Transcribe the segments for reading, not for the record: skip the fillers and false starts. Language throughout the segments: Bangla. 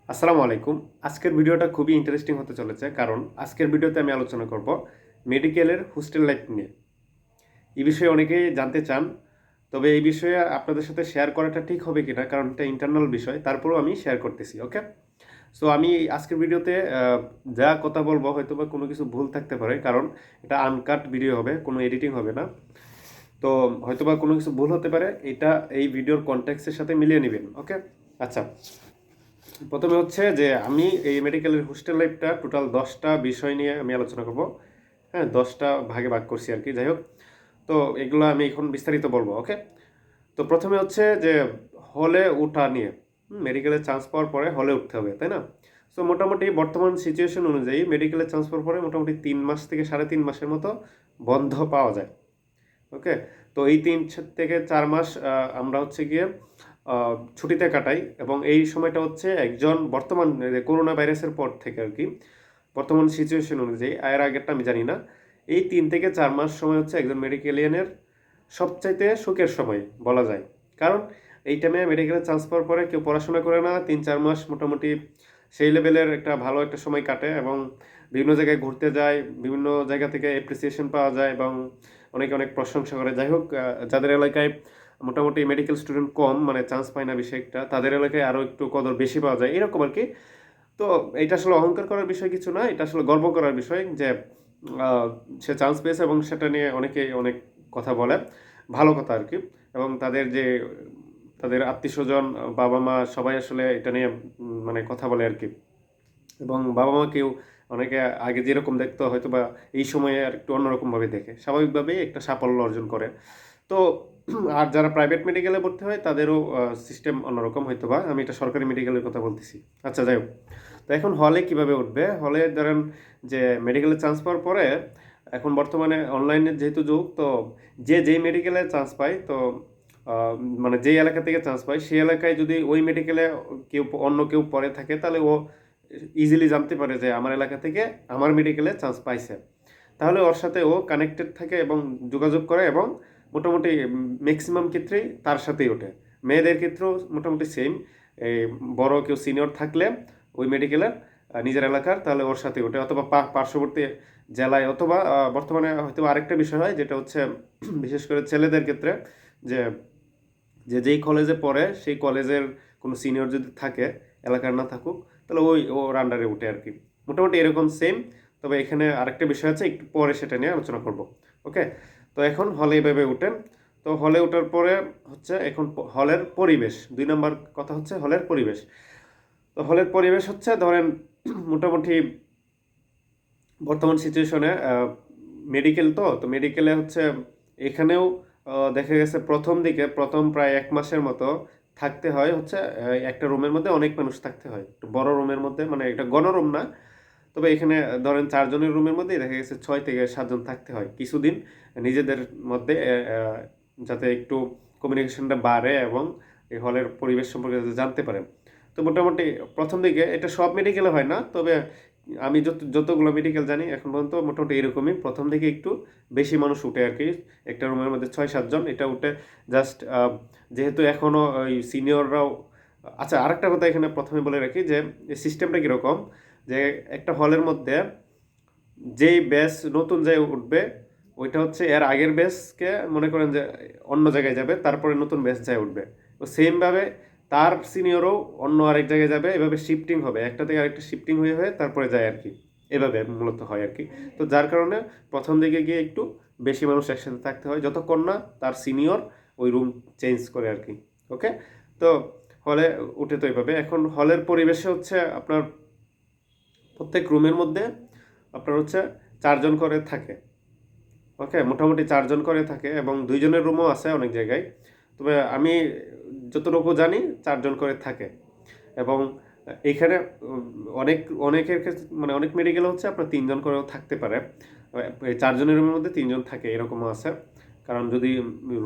আসসালামু আলাইকুম। আজকের ভিডিওটা খুবই ইন্টারেস্টিং হতে চলেছে কারণ আজকের ভিডিওতে আমি আলোচনা করব মেডিকেলের হোস্টেল লাইফ নিয়ে। এই বিষয়ে অনেকেই জানতে চান, তবে এই বিষয়ে আপনাদের সাথে শেয়ার করাটা ঠিক হবে কিনা, কারণ এটা ইন্টারনাল বিষয়, তারপরেও আমি শেয়ার করতেছি। ওকে, সো আমি আজকের ভিডিওতে যা কথা বলবো হয়তো বা কোনো কিছু ভুল থাকতে পারে, কারণ এটা আনকাট ভিডিও হবে, কোনো এডিটিং হবে না। তো হয়তো বা কোনো কিছু ভুল হতে পারে, এটা এই ভিডিওর কনটেক্সটের সাথে মিলিয়ে নেবেন। ওকে, আচ্ছা, প্রথমে হচ্ছে যে আমি এই মেডিকেলের হোস্টেল লাইফটা টোটাল 10টা বিষয় নিয়ে আমি আলোচনা করব। হ্যাঁ, 10টা ভাগে ভাগ করছি আর কি। যাই হোক, তো এগুলো আমি এখন বিস্তারিত বলবো। ওকে, তো প্রথমে হচ্ছে যে হলে ওঠা নিয়ে। মেডিকেলে চান্স পাওয়ার পরে হলে উঠতে হবে, তাই না? সো মোটামুটি বর্তমান সিচুয়েশন অনুযায়ী মেডিকেলে চান্স পাওয়ার পরে মোটামুটি 3 মাস থেকে 3.5 মাসের মতো বন্ধ পাওয়া যায়। ওকে, তো এই 3 থেকে 4 মাস আমরা হচ্ছে গিয়ে ছুটিতে কাটাই, এবং এই সময়টা হচ্ছে একজন বর্তমান করোনা ভাইরাসের পর থেকে আর কি, বর্তমান সিচুয়েশন অনুযায়ী, এর আগেরটা আমি জানি না। এই 3 থেকে 4 মাস সময় হচ্ছে একজন মেডিকেলিয়ানের সবচাইতে সুখের সময় বলা যায়। কারণ এই টাইমে মেডিকেলে চান্স পাওয়ার পরে কেউ পড়াশোনা করে না, 3-4 মাস মোটামুটি সেই লেভেলের একটা ভালো একটা সময় কাটে, এবং বিভিন্ন জায়গায় ঘুরতে যায়, বিভিন্ন জায়গা থেকে অ্যাপ্রিসিয়েশন পাওয়া যায়, এবং অনেকে অনেক প্রশংসা করে। যাই হোক, যাদের এলাকায় মোটামুটি মেডিকেল স্টুডেন্ট কম, মানে চান্স পায় না বেশি একটা, তাদের এলাকায় আরও একটু কদর বেশি পাওয়া যায়, এরকম আর কি। তো এটা আসলে অহংকার করার বিষয় কিছু না, এটা আসলে গর্ব করার বিষয় যে আহ, সে চান্স পেয়েছে, এবং সেটা নিয়ে অনেকে অনেক কথা বলে, ভালো কথা আর কি। এবং তাদের যে তাদের আত্মীয় স্বজন, বাবা মা, সবাই আসলে এটা নিয়ে মানে কথা বলে আর কি। এবং বাবা মাকেও অনেকে আগে যেরকম দেখতো হয়তো বা এই সময়ে আর একটু অন্যরকমভাবে দেখে, স্বাভাবিকভাবেই একটা সাফল্য অর্জন করে। তো আর যারা প্রাইভেট মেডিকেলে ভর্তি হয় তাদেরও সিস্টেম অন্যরকম হয়তো বা, আমি এটা সরকারি মেডিকেলের কথা বলতেছি। আচ্ছা, যাই হোক, তো এখন হলে কিভাবে উঠবে? হলে ধরেন যে মেডিকেলে চান্স পাওয়ার পরে, এখন বর্তমানে অনলাইনের যেহেতু যুগ, তো যে যেই মেডিকেলে চান্স পায়, তো আহ, মানে যেই এলাকা থেকে চান্স পায় সেই এলাকায় যদি ওই মেডিকেলে কেউ অন্য কেউ পড়ে থাকে, তাহলে ও ইজিলি জানতে পারে যে আমার এলাকা থেকে আমার মেডিকেলে চান্স পাইছে। তাহলে ওর সাথে ও কানেক্টেড থাকে এবং যোগাযোগ করে, এবং মোটামুটি ম্যাক্সিমাম ক্ষেত্রেই তার সাথেই ওঠে। মেয়েদের ক্ষেত্রেও মোটামুটি সেম। এই বড় কেউ সিনিয়র থাকলে ওই মেডিকেলের নিজের এলাকার, তাহলে ওর সাথে ওঠে, অথবা পার্শ্ববর্তী জেলায়, অথবা বর্তমানে হয়তো আরেকটা বিষয় হয় যেটা হচ্ছে বিশেষ করে ছেলেদের ক্ষেত্রে, যে যে যেই কলেজে পড়ে সেই কলেজের কোনো সিনিয়র যদি থাকে, এলাকার না থাকুক, তাহলে ওর আন্ডারে উঠে আর কি। মোটামুটি এরকম সেম। তবে এখানে আরেকটা বিষয় আছে, একটু পরে সেটা নিয়ে আলোচনা করব। ওকে, তো এখন হলে এভাবে উঠেন। তো হলে ওঠার পরে হচ্ছে এখন হলের পরিবেশ, 2 নম্বর কথা হচ্ছে হলের পরিবেশ। তো হলের পরিবেশ হচ্ছে ধরেন মোটামুটি বর্তমান সিচুয়েশনে মেডিকেল, তো মেডিকেলে হচ্ছে এখানেও দেখা গেছে প্রথম দিকে প্রথম প্রায় 1 মাসের মতো থাকতে হয় হচ্ছে একটা রুমের মধ্যে অনেক মানুষ থাকতে হয়, একটু বড় রুমের মধ্যে, মানে একটা গণরুম না। তবে এখানে ধরেন 4 জনের রুমের মধ্যে দেখা গেছে 6 থেকে 7 জন থাকতে হয় কিছুদিন, নিজেদের মধ্যে যাতে একটু কমিউনিকেশনটা বাড়ে, এবং এই হলের পরিবেশ সম্পর্কে যাতে জানতে পারে। তো মোটামুটি প্রথম দিকে এটা সব মেডিকেলে হয় না, তবে আমি যতগুলো মেডিকেল জানি এখন পর্যন্ত মোটামুটি এরকমই, প্রথম দিকে একটু বেশি মানুষ উঠে আর কি। একটা রুমের মধ্যে 6-7 জন এটা উঠে। জাস্ট যেহেতু এখনো ওই সিনিয়ররাও। আচ্ছা, আরেকটা কথা এখানে প্রথমে বলে রাখি যে সিস্টেমটা কীরকম, যে একটা হলের মধ্যে যেই ব্যাচ নতুন যে উঠবে, ওইটা হচ্ছে এর আগের ব্যাচকে মনে করেন যে অন্য জায়গায় যাবে, তারপরে নতুন ব্যাচ যায় উঠবে। তো সেমভাবে তার সিনিয়রও অন্য আরেক জায়গায় যাবে, এভাবে শিফটিং হবে, একটা থেকে আরেকটা শিফটিং হয়ে হয়ে তারপরে যায় আর কি। এভাবে মূলত হয় আর কি। তো যার কারণে প্রথম দিকে গিয়ে একটু বেশি মানুষ একসাথে থাকতে হয়, যতক্ষণ না তার সিনিয়র ওই রুম চেঞ্জ করে আর কি। ওকে, তো হলে উঠে তো এইভাবে। এখন হলের পরিবেশে হচ্ছে আপনার প্রত্যেক রুমের মধ্যে আপনার হচ্ছে 4 জন করে থাকে। ওকে, মোটামুটি 4 জন করে থাকে, এবং 2 জনের রুমও আছে অনেক জায়গায়। তবে আমি যতটুকু জানি 4 জন করে থাকে। এবং এইখানে অনেক অনেকের ক্ষেত্রে মানে অনেক মেডিকেল হচ্ছে আপনার 3 জন করেও থাকতে পারে। এই 4 জনের রুমের মধ্যে 3 জন থাকে, এরকমও আছে। কারণ যদি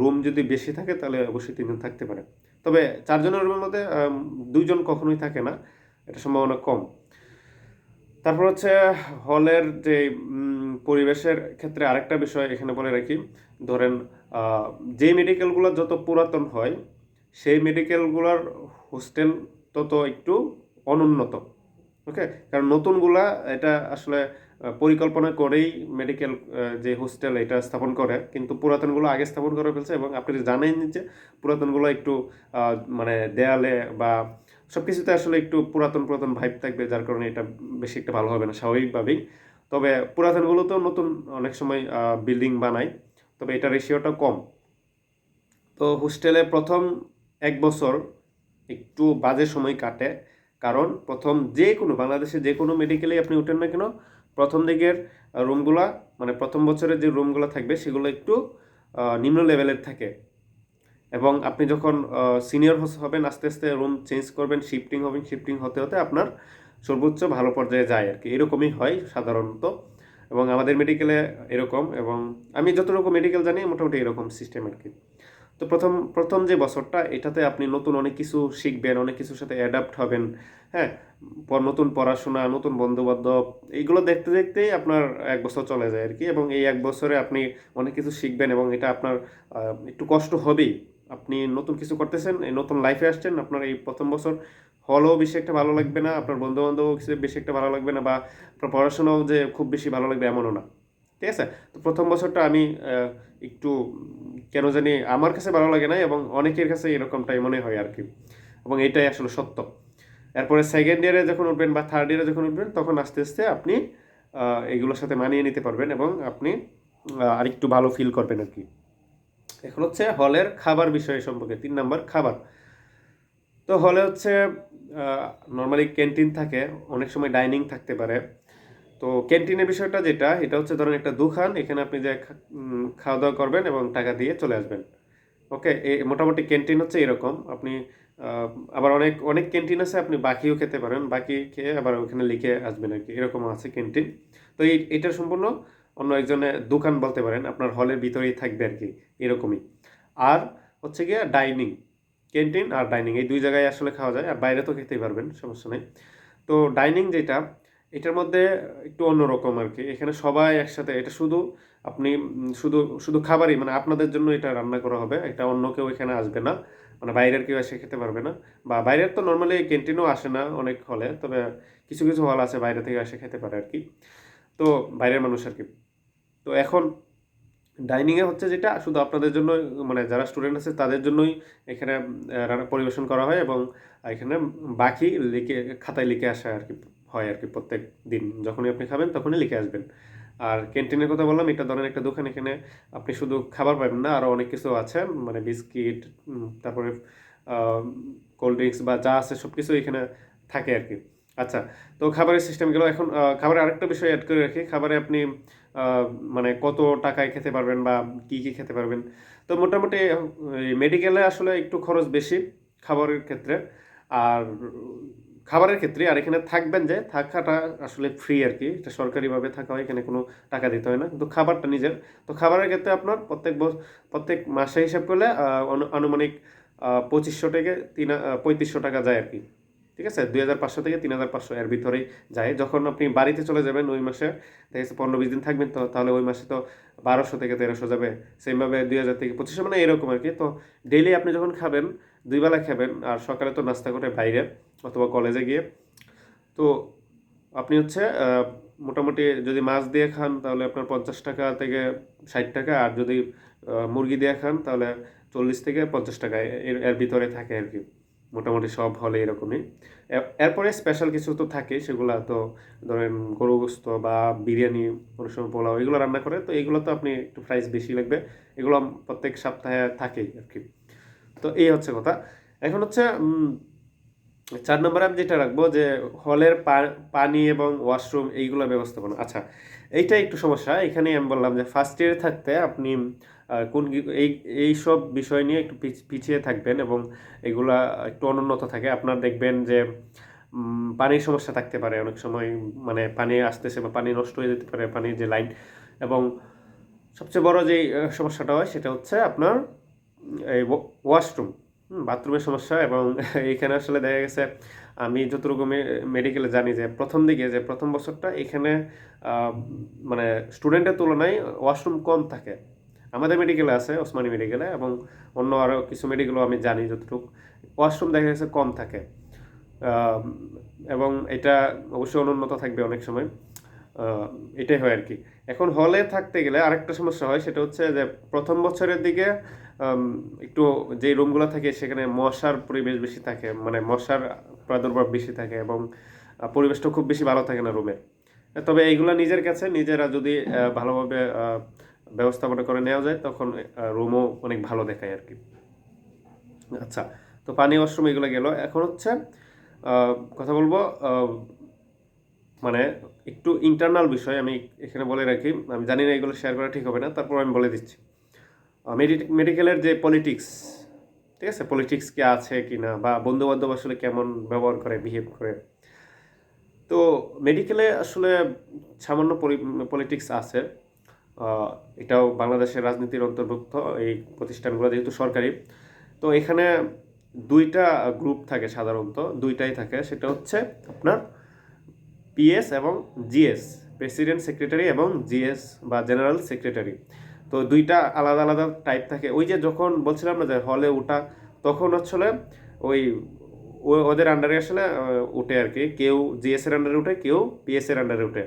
রুম যদি বেশি থাকে তাহলে অবশ্যই 3 জন থাকতে পারে। তবে 4 জনের রুমের মধ্যে 2 জন কখনোই থাকে না, এটা সম্ভাবনা কম। তারপর হচ্ছে হলের যে পরিবেশের ক্ষেত্রে আরেকটা বিষয় এখানে বলে রাখি। ধরেন যে মেডিকেলগুলো যত পুরাতন হয় সেই মেডিকেলগুলোর হোস্টেল তত একটু অনুন্নত। ওকে, কারণ নতুনগুলা এটা আসলে পরিকল্পনা করেই মেডিকেল যে হোস্টেল এটা স্থাপন করে, কিন্তু পুরাতনগুলো আগে স্থাপন করে ফেলছে। এবং আপনি জানেন যে পুরাতনগুলো একটু মানে দেয়ালে বা সব কিছুতে আসলে একটু পুরাতন পুরাতন ভাইব থাকবে, যার কারণে এটা বেশি একটা ভালো হবে না স্বাভাবিকভাবেই। তবে পুরাতনগুলোতেও নতুন অনেক সময় বিল্ডিং বানায়, তবে এটা রেশিওটা কম। তো হোস্টেলে প্রথম 1 বছর একটু বাজে সময় কাটে, কারণ প্রথম যে কোনো বাংলাদেশে যে কোনো মেডিকেলে আপনি উঠেন না কেন, প্রথম দিকের রুমগুলা মানে প্রথম বছরের যে রুমগুলো থাকবে সেগুলো একটু নিম্ন লেভেলের থাকে। এবং আপনি যখন সিনিয়র হবেন আস্তে আস্তে রুম চেঞ্জ করবেন, শিফটিং হবেন, শিফটিং হতে হতে আপনার সর্বোচ্চ ভালো পর্যায়ে যায় আর কি, এরকমই হয় সাধারণত। এবং আমাদের মেডিকেলে এরকম, এবং আমি যতটুকু মেডিকেল জানি মোটামুটি এরকম সিস্টেম আর কি। তো প্রথম প্রথম যে বছরটা এটাতে আপনি নতুন অনেক কিছু শিখবেন, অনেক কিছুর সাথে অ্যাডাপ্ট হবেন। হ্যাঁ, নতুন পড়াশোনা, নতুন বন্ধুবান্ধব, এইগুলো দেখতে দেখতেই আপনার 1 বছর চলে যায় আর কি। এবং এই 1 বছরে আপনি অনেক কিছু শিখবেন, এবং এটা আপনার একটু কষ্ট হবেই। আপনি নতুন কিছু করতেছেন, এই নতুন লাইফে আসছেন, আপনার এই প্রথম বছর হলেও বেশি একটা ভালো লাগবে না, আপনার বন্ধু বান্ধব বেশি একটা ভালো লাগবে না, বা আপনার পড়াশোনাও যে খুব বেশি ভালো লাগবে এমনও না। ঠিক আছে? তো প্রথম বছরটা আমি একটু কেন জানি আমার কাছে ভালো লাগে না, এবং অনেকের কাছে এরকমটাই মনে হয় আর কি, এবং এটাই আসলে সত্য। এরপরে সেকেন্ড ইয়ারে যখন উঠবেন বা থার্ড ইয়ারে যখন উঠবেন, তখন আস্তে আস্তে আপনি এগুলোর সাথে মানিয়ে নিতে পারবেন, এবং আপনি আরেকটু ভালো ফিল করবেন আর কি। এখন হচ্ছে হলের খাবার বিষয় সম্পর্কে। 3 নাম্বার, খাবার। তো হলে হচ্ছে নর্মালি ক্যান্টিন থাকে, অনেক সময় ডাইনিং থাকতে পারে। তো ক্যান্টিনের বিষয়টা যেটা, এটা হচ্ছে ধরেন একটা দোকান, এখানে আপনি যে খাওয়া দাওয়া করবেন এবং টাকা দিয়ে চলে আসবেন। ওকে, মোটামুটি ক্যান্টিন হচ্ছে এরকম। আপনি আহ, আবার অনেক অনেক ক্যান্টিন আছে, আপনি বাকিও খেতে পারেন, বাকি খেয়ে আবার ওখানে লিখে আসবেন আর কি, এরকমও আছে ক্যান্টিন। তো এটার সম্পূর্ণ অন্য একজনের দোকান বলতে পারেন, আপনার হলের ভিতরেই থাকবে আর কি, এরকমই। আর হচ্ছে গিয়ে ডাইনিং, ক্যান্টিন আর ডাইনিং এই দুই জায়গায় আসলে খাওয়া যায়, আর বাইরে তো খেতেই পারবেন, সমস্যা নেই। তো ডাইনিং যেটা, এটার মধ্যে একটু অন্যরকম আর কি। এখানে সবাই একসাথে, এটা শুধু আপনি শুধু শুধু খাবারই, মানে আপনাদের জন্য এটা রান্না করা হবে, এটা অন্য কেউ এখানে আসবে না, মানে বাইরের কেউ এসে খেতে পারবে না। বা বাইরের তো নর্মালি ক্যান্টিনও আসে না অনেক হলে, তবে কিছু কিছু হল আছে বাইরে থেকে এসে খেতে পারে আর কি। তো বাইরের মানুষ আর কি। তো এখন ডাইনিংয়ে হচ্ছে যেটা শুধু আপনাদের জন্য, মানে যারা স্টুডেন্ট আছে তাদের জন্যই এখানে রান্না পরিবেশন করা হয়, এবং এখানে বাকি লিখে খাতায় লিখে আসা আর কি হয় আর কি। প্রত্যেক দিন যখনই আপনি খাবেন তখনই লিখে আসবেন। আর ক্যান্টিনের কথা বললাম, এটা ধরেন একটা দোকান, এখানে আপনি শুধু খাবার পাবেন না, আরও অনেক কিছু আছে, মানে বিস্কিট, তারপরে কোল্ড ড্রিঙ্কস বা যা আছে সব কিছু এখানে থাকে আর কি। আচ্ছা, তো খাবারের সিস্টেম গেল। এখন খাবারের আরেকটা বিষয় অ্যাড করে রাখি। খাবারে আপনি আহ, মানে কত টাকায় খেতে পারবেন বা কি কি খেতে পারবেন। তো মোটামুটি মেডিকেলে আসলে একটু খরচ বেশি খাবারের ক্ষেত্রে, আর খাবারের ক্ষেত্রে। আর এখানে থাকবেন যে থাকাটা আসলে ফ্রি আর কি, এটা সরকারিভাবে থাকা হয়, এখানে কোনো টাকা দিতে হয় না, কিন্তু খাবারটা নিজের। তো খাবারের ক্ষেত্রে আপনার প্রত্যেক মাসে হিসাব করলে আনুমানিক 2500 থেকে 3500 টাকা যায় আর কি। ঠিক আছে, 2500 থেকে 3500 এর ভিতরেই যায়। যখন আপনি বাড়িতে চলে যাবেন ওই মাসে, ঠিক আছে, 15-20 দিন থাকবেন, তো তাহলে ওই মাসে তো 1200 থেকে 1300 যাবে। সেমভাবে 2000 থেকে 2500, মানে এরকম আর কি। তো ডেইলি আপনি যখন খাবেন, 2 বেলা খাবেন, আর সকালে তো নাস্তা করে বাইরে অথবা কলেজে গিয়ে। তো আপনি হচ্ছে মোটামুটি যদি মাছ দিয়ে খান তাহলে আপনার 50 টাকা থেকে 60 টাকা, আর যদি মুরগি দিয়ে খান তাহলে 40 থেকে 50 টাকা, এর এর ভিতরে থাকে আর কি। মোটামুটি সব হলে এরকমই। এরপরে স্পেশাল কিছু তো থাকে, সেগুলা তো ধরেন গরু গোস্ত বা বিরিয়ানি, কোনো সময় পোলাও, এগুলো রান্না করে, তো এগুলো তো আপনি একটু প্রাইস বেশি লাগবে। এগুলো প্রত্যেক সপ্তাহে থাকেই আর কি। তো এই হচ্ছে কথা। এখন হচ্ছে 4 নম্বরে আমি যেটা রাখবো যে হলের পানি এবং ওয়াশরুম এইগুলোর ব্যবস্থাপনা। আচ্ছা, এইটা একটু সমস্যা। এখানেই আমি বললাম যে ফার্স্ট ইয়ারে থাকতে আপনি এই সব বিষয় নিয়ে একটু পিছিয়ে থাকবেন, এবং এগুলা একটু অনুন্নত থাকে। আপনার দেখবেন যে পানির সমস্যা থাকতে পারে অনেক সময়, মানে পানি আসতেছে বা পানি নষ্ট হয়ে যেতে পারে, পানির যে লাইন। এবং সবচেয়ে বড় যে সমস্যাটা হয় সেটা হচ্ছে আপনার এই ওয়াশরুম, বাথরুমের সমস্যা। এবং এইখানে আসলে দেখা গেছে, আমি যতটুকু মেডিকেলে জানি যে প্রথম দিকে যে প্রথম বছরটা এখানে আহ, মানে স্টুডেন্টের তুলনায় ওয়াশরুম কম থাকে। আমাদের মেডিকেলে আছে, ওসমানী মেডিকেলে, এবং অন্য আরও কিছু মেডিকেলও আমি জানি যতটুকু, ওয়াশরুম দেখা গেছে কম থাকে। আহ, এবং এটা অবশ্যই অনুন্নত থাকবে অনেক সময়। এটাই হয় আর কি। এখন হলে থাকতে গেলে আরেকটা সমস্যা হয়, সেটা হচ্ছে যে প্রথম বছরের দিকে আম, একটু যে রুমগুলো থাকে সেখানে মশার পরিবেশ বেশি থাকে, মানে মশার প্রাদুর্ভাব বেশি থাকে, এবং পরিবেশটা খুব বেশি ভালো থাকে না রুমের। তবে এইগুলা নিজের কাছে নিজেরা যদি ভালোভাবে ব্যবস্থাপনা করে নেওয়া যায়, তখন রুমও অনেক ভালো দেখায় আর কি। আচ্ছা, তো পানি ওয়াশরুম এগুলো গেল। এখন হচ্ছে কথা বলবো মানে একটু ইন্টারনাল বিষয় আমি এখানে বলে রাখি। আমি জানি না এগুলো শেয়ার করা ঠিক হবে না, তারপর আমি বলে দিচ্ছি। মেডিকেলের যে পলিটিক্স, ঠিক আছে, পলিটিক্স কি আছে কি না, বা বন্ধু বান্ধব আসলে কেমন ব্যবহার করে, বিহেভ করে। তো মেডিকেলে আসলে সামান্য পলিটিক্স আছে। আহ, এটাও বাংলাদেশের রাজনীতির অন্তর্ভুক্ত এই প্রতিষ্ঠানগুলো, যেহেতু সরকারি। তো এখানে দুইটা গ্রুপ থাকে, সাধারণত দুইটাই থাকে, সেটা হচ্ছে আপনার পিএস এবং জিএস, প্রেসিডেন্ট সেক্রেটারি, এবং জিএস বা জেনারেল সেক্রেটারি। তো দুইটা আলাদা আলাদা টাইপ থাকে। ওই যে যখন বলছিলাম না যে হলে ওঠা, তখন আসলে ওই ওদের আন্ডারে আসলে উঠে আর কি, কেউ জিএস এর আন্ডারে উঠে, কেউ পিএস এর আন্ডারে উঠে,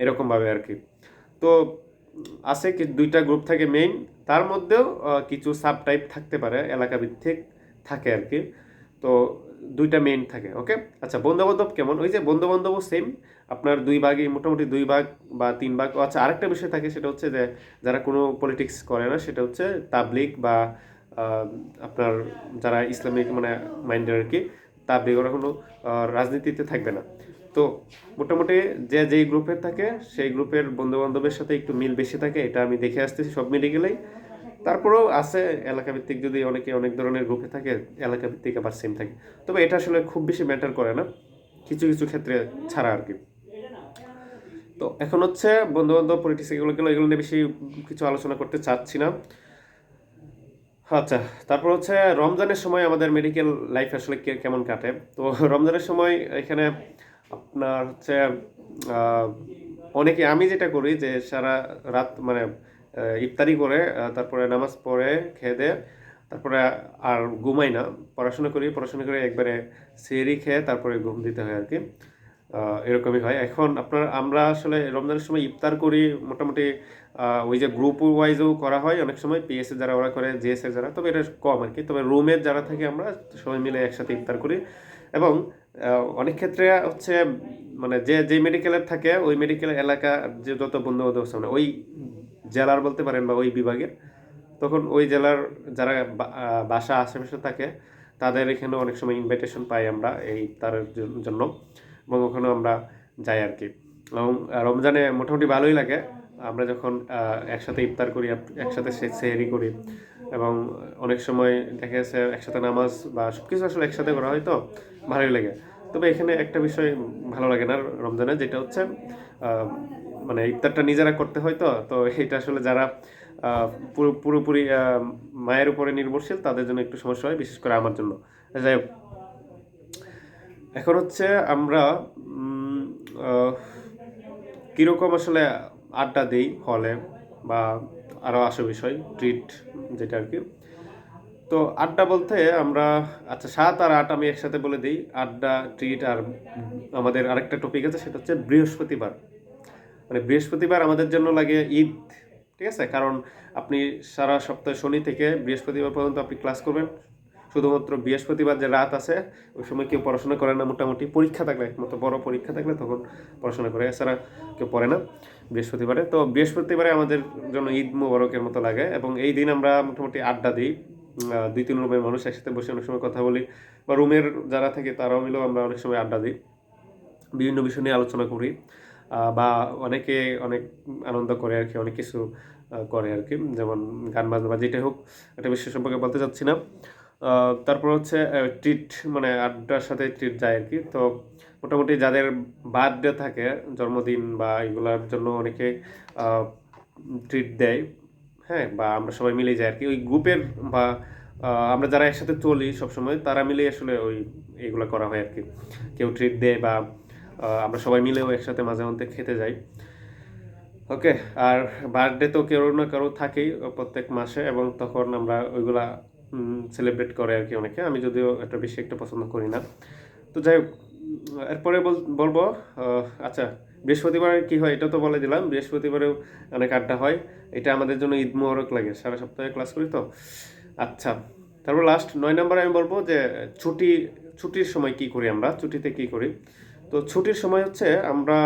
এরকমভাবে আর কি। তো আছে কি দুইটা গ্রুপ থাকে মেইন, তার মধ্যেও কিছু সাব টাইপ থাকতে পারে, এলাকা ভিত্তিক থাকে আর কি। তো দুইটা মেইন থাকে। ওকে, আচ্ছা, বন্ধু বান্ধব কেমন? ওই যে বন্ধু বান্ধবও সেম, আপনার দুই ভাগই, মোটামুটি দুই ভাগ বা তিন ভাগ। আচ্ছা, আরেকটা বিষয় থাকে, সেটা হচ্ছে যে যারা কোনো পলিটিক্স করে না, সেটা হচ্ছে তাবলিগ বা আহ, আপনার যারা ইসলামিক মানে মাইন্ডের আর কি, তাবলিগ, ওরা কোনো রাজনীতিতে থাকবে না। তো মোটামুটি যে যেই গ্রুপের থাকে, সেই গ্রুপের বন্ধু বান্ধবের সাথে একটু মিল বেশি থাকে, এটা আমি দেখে আসতেছি সব মেডিকেলেই। তারপরেও আছে এলাকা ভিত্তিক, যদি অনেকে অনেক ধরনের গ্রুপে থাকে, এলাকা ভিত্তিক আবার সেম থাকে। তবে এটা আসলে খুব বেশি ম্যাটার করে না, কিছু কিছু ক্ষেত্রে ছাড়া আর কি। তো এখন হচ্ছে বন্ধু বান্ধব পলিটিক্স এগুলো গেলো, এগুলো নিয়ে বেশি কিছু আলোচনা করতে চাচ্ছি না। আচ্ছা, তারপর হচ্ছে রমজানের সময় আমাদের মেডিকেল লাইফ আসলে কেমন কাটে। তো রমজানের সময় এখানে আপনার হচ্ছে আহ, অনেকে, আমি যেটা করি যে সারা রাত মানে ইফতারি করে তারপরে নামাজ পড়ে খেয়ে দেয়ে, তারপরে আর ঘুমাই না, পড়াশোনা করি, পড়াশোনা করে একবারে সেহরি খেয়ে তারপরে ঘুম দিতে হয় আর কি। এরকমই হয়। এখন আপনার আমরা আসলে রমজানের সময় ইফতার করি মোটামুটি ওই যে গ্রুপ ওয়াইজও করা হয় অনেক সময়, পিএসএ যারা ওরা করে, জিএসএ যারা, তবে এটা কম আর কি। তবে রুমের যারা থাকে আমরা সবাই মিলে একসাথে ইফতার করি। এবং অনেক ক্ষেত্রে হচ্ছে মানে যে যে মেডিকেলের থাকে, ওই মেডিকেলের এলাকা যে যত বন্ধু বান্ধব আছে, মানে ওই জেলার বলতে পারেন বা ওই বিভাগের, তখন ওই জেলার যারা বাসা আশেপাশে থাকে, তাদের এখানে অনেক সময় ইনভাইটেশন পাই আমরা এই ইফতারের জন্য, এবং ওখানে আমরা যাই আর কি। এবং রমজানে মোটামুটি ভালোই লাগে, আমরা যখন একসাথে ইফতার করি, একসাথে সেহরি করি, এবং অনেক সময় দেখা যাচ্ছে একসাথে নামাজ বা সব কিছু আসলে একসাথে করা হয়, তো ভালোই লাগে। তবে এখানে একটা বিষয় ভালো লাগে না রমজানে, যেটা হচ্ছে আহ, মানে ইফতারটা নিজেরা করতে হয়, তো তো এটা আসলে যারা পুরোপুরি মায়ের উপরে নির্ভরশীল, তাদের জন্য একটু সমস্যা হয়, বিশেষ করে আমার জন্য। যাই হোক, এখন হচ্ছে আমরা উম, আহ, কিরকম আসলে আড্ডা দিই হলে, বা আরও আসে বিষয় ট্রিট, যেটা আর কি। তো আড্ডা বলতে আমরা, আচ্ছা, 7 আর 8 আমি একসাথে বলে দিই, আড্ডা, ট্রিট, আর আমাদের আরেকটা টপিক আছে, সেটা হচ্ছে বৃহস্পতিবার। মানে বৃহস্পতিবার আমাদের জন্য লাগে ঈদ, ঠিক আছে? কারণ আপনি সারা সপ্তাহে শনি থেকে বৃহস্পতিবার পর্যন্ত আপনি ক্লাস করবেন। শুধুমাত্র বৃহস্পতিবার যে রাত আছে, ওই সময় কেউ পড়াশোনা করে না, মোটামুটি পরীক্ষা থাকলে, একমাত্র বড় পরীক্ষা থাকলে তখন পড়াশোনা করে, এছাড়া কেউ পড়ে না বৃহস্পতিবারে। তো বৃহস্পতিবারে আমাদের জন্য ঈদ মোবারকের মতো লাগে, এবং এই দিন আমরা মোটামুটি আড্ডা দিই। 2-3 রুমের মানুষ একসাথে বসে অনেক সময় কথা বলি, বা রুমের যারা থাকে তারাও মিলেও আমরা অনেক সময় আড্ডা দিই, বিভিন্ন বিষয় নিয়ে আলোচনা করি। বা অনেকে অনেক আনন্দ করে আর কি, অনেক কিছু করে আর কি, যেমন গান বাজনা বা যেটাই হোক, একটা বিষয় সম্পর্কে বলতে চাচ্ছি না। তারপর হচ্ছে ট্রিট, মানে আড্ডার সাথে ট্রিট যায় আর কি। তো মোটামুটি যাদের বার্থডে থাকে, জন্মদিন বা এগুলার জন্য অনেকে ট্রিট দেয়। হ্যাঁ, বা আমরা সবাই মিলে যাই আর কি, ওই গ্রুপের বা আমরা যারা একসাথে চলি সবসময়, তারা মিলে আসলে ওই এইগুলো করা হয় আর কি। কেউ ট্রিট দেয়, বা আমরা সবাই মিলেও একসাথে মাঝে মধ্যে খেতে যাই। ওকে, আর বার্থডে তো কেউ না কারো থাকেই প্রত্যেক মাসে, এবং তখন আমরা ওইগুলা সেলিব্রেট করে আর কি অনেকে। আমি যদিও এটা বেশি একটা পছন্দ করি না। তো যাই হোক, এরপরে বলবো আচ্ছা, বৃহস্পতিবার কি হয় এটা তো বলে দিলাম। বৃহস্পতিবারেও অনেক আড্ডা হয়, এটা আমাদের জন্য ঈদ মোবারক লাগে, সারা সপ্তাহে ক্লাস করি তো। আচ্ছা, তারপর লাস্ট 9 নম্বরে আমি বলবো যে ছুটির সময় কি করি, আমরা ছুটিতে কি করি। তো ছুটির সময় হচ্ছে আমরা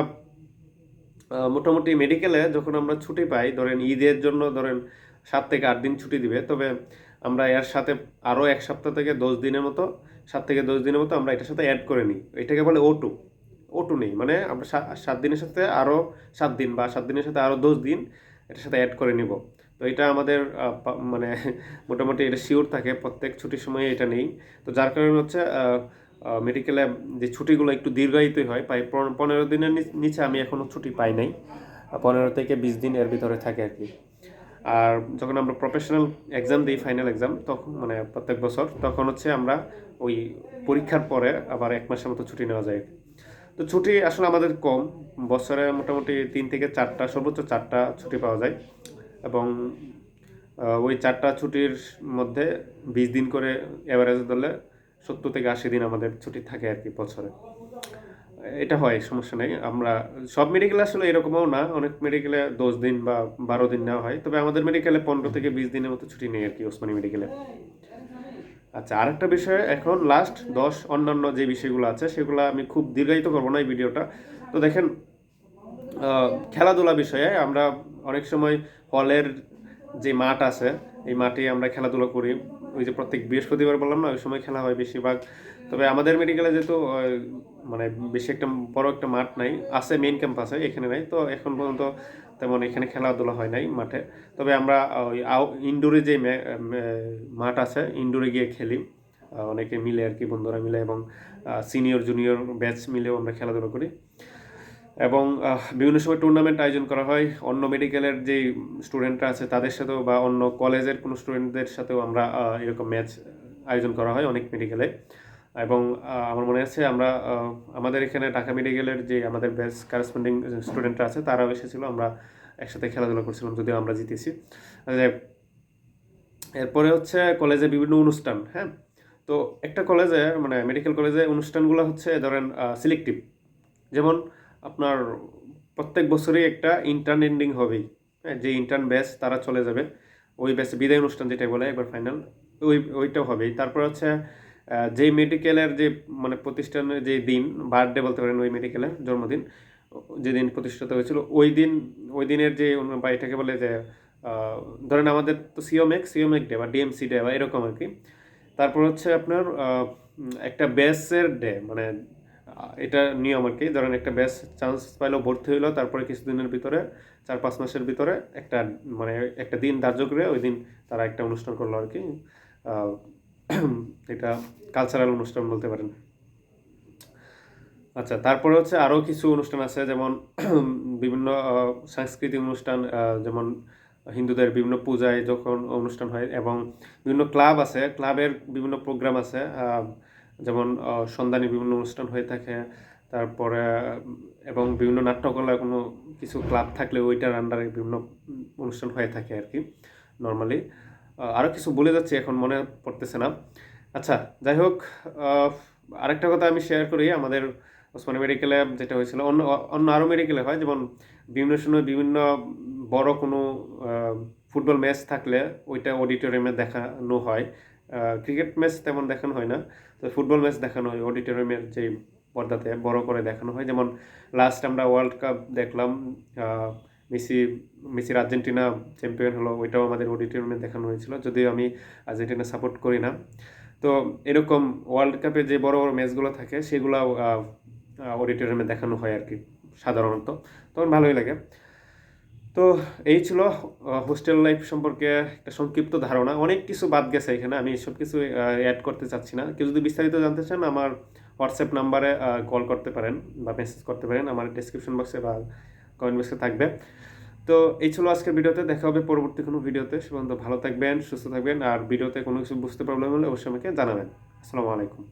মোটামুটি মেডিকেলে যখন আমরা ছুটি পাই, ধরেন ঈদের জন্য ধরেন 7 থেকে 8 দিন ছুটি দিবে, তবে আমরা এর সাথে আরও 1 সপ্তাহ থেকে 10 দিনের মতো, 7 থেকে 10 দিনের মতো আমরা এটার সাথে অ্যাড করে নিই। এটাকে বলে O2 নেই, মানে আমরা 7 দিনের সাথে আরও 7 দিন বা 7 দিনের সাথে আরও 10 দিন এটার সাথে অ্যাড করে নিব। তো এটা আমাদের মানে মোটামুটি এটা শিওর থাকে, প্রত্যেক ছুটির সময় এটা নেই। তো যার কারণে হচ্ছে মেডিকেলে যে ছুটিগুলো একটু দীর্ঘায়িতই হয়, প্রায় 15 দিনের নিচে আমি এখনও ছুটি পাই নাই। 15 থেকে 20 দিন এর ভিতরে থাকে আর কি। আর যখন আমরা প্রফেশনাল এক্সাম দিই, ফাইনাল এক্সাম, তখন মানে প্রত্যেক বছর, তখন হচ্ছে আমরা ওই পরীক্ষার পরে আবার 1 মাসের মতো ছুটি নেওয়া যায়। তো ছুটি আসলে আমাদের কম, বছরে মোটামুটি 3 থেকে 4টা, সর্বোচ্চ 4টা ছুটি পাওয়া যায়। এবং ওই 4টা ছুটির মধ্যে 20 দিন করে অ্যাভারেজ ধরলে 70 থেকে 80 দিন আমাদের ছুটি থাকে আর কি বছরে। এটা হয়, সমস্যা নেই। আমরা সব মেডিকেলে আসলে এরকমও না, অনেক মেডিকেলে 10 দিন বা 12 দিন নেওয়া হয়, তবে আমাদের মেডিকেলে 15 থেকে 20 দিনের মতো ছুটি নেই আর কি, ওসমানী মেডিকেলে। আচ্ছা, আরেকটা বিষয় এখন লাস্ট 10 অন্যান্য যে বিষয়গুলো আছে সেগুলো আমি খুব দীর্ঘায়িত করবো না এই ভিডিওটা। তো দেখেন, খেলাধুলা বিষয়ে আমরা অনেক সময় হলের যে মাঠ আছে, এই মাঠে আমরা খেলাধুলা করি। ওই যে প্রত্যেক বৃহস্পতিবার বললাম না, ওই সময় খেলা হয় বেশিরভাগ। তবে আমাদের মেডিকেলে যেহেতু মানে বেশি একটা বড় একটা মাঠ নাই, আছে মেইন ক্যাম্পাসে, এখানে নাই, তো এখন পর্যন্ত তেমন এখানে খেলাধুলা হয় নাই মাঠে। তবে আমরা ওই ইনডোরে যে মাঠ আছে, ইনডোরে গিয়ে খেলি অনেকে মিলে আর কি, বন্ধুরা মিলে, এবং সিনিয়র জুনিয়র ব্যাচ মিলেও আমরা খেলাধুলা করি। এবং বিভিন্ন সময় টুর্নামেন্ট আয়োজন করা হয় অন্য মেডিকেলের যেই স্টুডেন্টরা আছে তাদের সাথেও, বা অন্য কলেজের কোনো স্টুডেন্টদের সাথেও আমরা এরকম ম্যাচ আয়োজন করা হয় অনেক মেডিকেলে। এবং আমার মনে আছে আমরা আমাদের এখানে ঢাকা মেডিকেলের যে আমাদের ব্যাচ কারেসপন্ডিং স্টুডেন্টরা আছে তারাও এসেছিলো, আমরা একসাথে খেলাধুলা করছিলাম, যদিও আমরা জিতেছি। এরপরে হচ্ছে কলেজে বিভিন্ন অনুষ্ঠান, হ্যাঁ। তো একটা কলেজে মানে মেডিকেল কলেজে অনুষ্ঠানগুলো হচ্ছে ধরেন সিলেক্টিভ। যেমন আপনার প্রত্যেক বছরই একটা ইন্টার্ন এন্ডিং হবেই, হ্যাঁ, যে ইন্টার্ন ব্যাচ তারা চলে যাবে, ওই ব্যাচে বিদায় অনুষ্ঠান যেটা বলে একবার ফাইনাল, ওইটাও হবেই। তারপর হচ্ছে যে মেডিকেলের যে মানে প্রতিষ্ঠানের যে দিন, বার্থডে বলতে পারেন ওই মেডিকেলের জন্মদিন, যেদিন প্রতিষ্ঠিত হয়েছিল ওই দিনের যে বা এটাকে বলে যে ধরেন আমাদের তো সিওমেক ডে বা ডিএমসি ডে বা এরকম আর কি। তারপর হচ্ছে আপনার একটা ব্যাচের ডে, মানে এটা নিয়ম আর কি। ধরেন একটা ব্যাচ চান্স পাইলো, ভর্তি হইলো, তারপরে কিছুদিনের ভিতরে 4-5 মাসের ভিতরে একটা মানে একটা দিন ধার্য করে ওই দিন তারা একটা অনুষ্ঠান করলো আর কি। এটা কালচারাল অনুষ্ঠান বলতে পারেন। আচ্ছা, তারপরে হচ্ছে আরও কিছু অনুষ্ঠান আছে, যেমন বিভিন্ন সাংস্কৃতিক অনুষ্ঠান, যেমন হিন্দুদের বিভিন্ন পূজায় যখন অনুষ্ঠান হয়, এবং বিভিন্ন ক্লাব আছে, ক্লাবের বিভিন্ন প্রোগ্রাম আছে, যেমন সন্ধানী বিভিন্ন অনুষ্ঠান হয়ে থাকে। তারপরে এবং বিভিন্ন নাট্যকলার কোনো কিছু ক্লাব থাকলে ওইটার আন্ডারে বিভিন্ন অনুষ্ঠান হয়ে থাকে আর কি নর্মালি। আরও কিছু বলে যাচ্ছি, এখন মনে পড়তেছে না। আচ্ছা, যাই হোক, আরেকটা কথা আমি শেয়ার করি, আমাদের ওসমানী মেডিকেলে যেটা হয়েছিল, অন্য আরও মেডিকেলে হয়, যেমন বিভিন্ন সময় বিভিন্ন বড় কোনো ফুটবল ম্যাচ থাকলে ওইটা অডিটোরিয়ামে দেখানো হয়। ক্রিকেট ম্যাচ তেমন দেখানো হয় না, তো ফুটবল ম্যাচ দেখানো হয় অডিটোরিয়ামের যে পর্দাতে বড় করে দেখানো হয়। যেমন লাস্ট আমরা ওয়ার্ল্ড কাপ দেখলাম, মেসির আর্জেন্টিনা চ্যাম্পিয়ন হলো, ওইটাও আমাদের অডিটোরিয়ামে দেখানো হয়েছিল, যদিও আমি আর্জেন্টিনা সাপোর্ট করি না। তো এরকম ওয়ার্ল্ড কাপে যে বড় বড় ম্যাচগুলো থাকে সেগুলো অডিটোরিয়ামে দেখানো হয় আর কি সাধারণত, তখন ভালোই লাগে। তো এই ছিল হোস্টেল লাইফ সম্পর্কে একটা সংক্ষিপ্ত ধারণা। অনেক কিছু বাদ গেছে এখানে, আমি সব কিছু অ্যাড করতে চাচ্ছি না। কেউ যদি বিস্তারিত জানতে চান আমার হোয়াটসঅ্যাপ নাম্বারে কল করতে পারেন বা মেসেজ করতে পারেন, আমার ডেসক্রিপশন বক্সে বা কমেন্ট বক্সে থাকবে। তো এই ছিল আজকের ভিডিওতে, দেখা হবে পরবর্তী কোনো ভিডিওতে। সে পর্যন্ত ভালো থাকবেন, সুস্থ থাকবেন, আর ভিডিওতে কোনো কিছু বুঝতে প্রবলেম হলে অবশ্যই আমাকে জানাবেন। আসসালামু আলাইকুম।